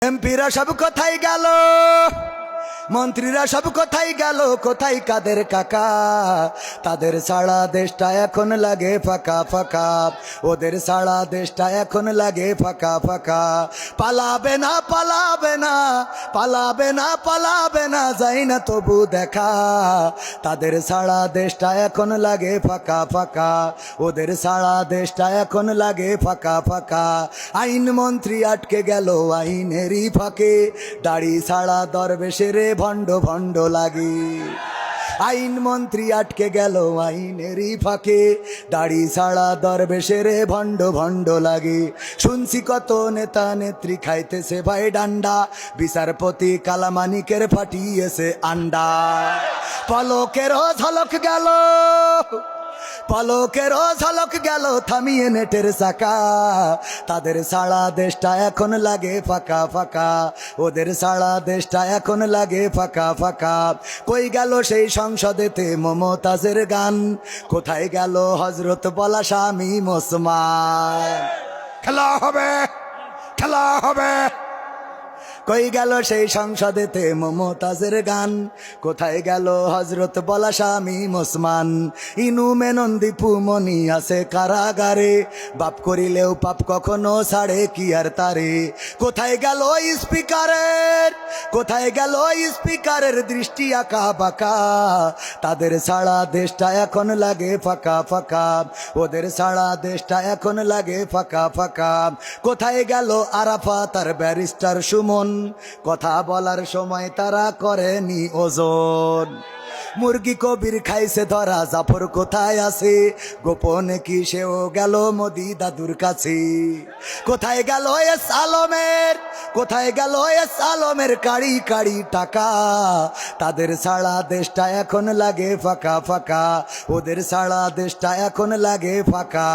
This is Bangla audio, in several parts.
এমপিরা সব কোথায় গেল, মন্ত্রীরা সব কোথায় গেল, কোথায় কাদের কাকা? তাদের সারা দেশটা এখন লাগে ফাঁকা ফাঁকা, ওদের সারা দেশটা এখন লাগে ফাঁকা ফাঁকা। পালাবে না পালাবে না পালাবে না পালাবে না, যাই না তবু দেখা। তাদের সারা দেশটা এখন লাগে ফাঁকা ফাঁকা, ওদের সারা দেশটা এখন লাগে ফাঁকা ফাঁকা। আইন মন্ত্রী আটকে গেল আইনেরই ফাঁকে, দাড়ি সারা দরবেশের ভণ্ড ভণ্ড লাগে। আইন মন্ত্রী আটকে গেল আইনেরই ফাঁকে, দাড়ি ছাড়া দরবেশের ভণ্ড ভণ্ড লাগে। শুনছি কত নেতা নেত্রী খাইতেছে ভাই ডান্ডা, বিচারপতি কালামানিকের ফাটিয়েছে আন্ডা। পলকেরও ঝলক গেল, পলকেরও ঝলক গেল থামিয়ে নেটের চাকা। তাদের সারা দেশটা এখন লাগে ফাঁকা ফাঁকা, ওদের সারা দেশটা এখন লাগে ফাঁকা ফাঁকা। কই গেল সেই সংসদেতে মমতাজের গান, কোথায় গেল হজরত বলা স্বামী ওসমান? খেলা হবে খেলা হবে। কই গেল সেই সংসদেতে মমতাজের গান, কোথায় গেল হজরত বলা স্বামী ওসমান? ইনু মেনন দীপু মনি আছে কারাগারে, বাপ করিলেও পাপ কখনো ছাড়ে কি আর তারে। কোথায় গেল স্পিকারের, কোথায় গেল স্পিকারের দৃষ্টি আঁকা বাঁকা? তাদের সারা দেশটা এখন লাগে ফাঁকা ফাঁকা, ওদের সারা দেশটা এখন লাগে ফাঁকা ফাঁকা। কোথায় গেল আরাফাত আর ব্যারিস্টার সুমন, কথা বলার সময় তারা করেনি ওজন। মুরগি কবির খাইছে ধরা, জাফর কোথায় আছে? গোপনে কি সেও গেল মোদি দাদুর কাছে? কোথায় গেল এস আলমের, কোথায় গেল এস আলমের কাড়ি কাড়ি টাকা? তাদের সারা দেশটা এখন লাগে ফাঁকা ফাঁকা, ওদের সারা দেশটা এখন লাগে ফাঁকা।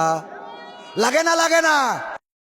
লাগে না লাগে না?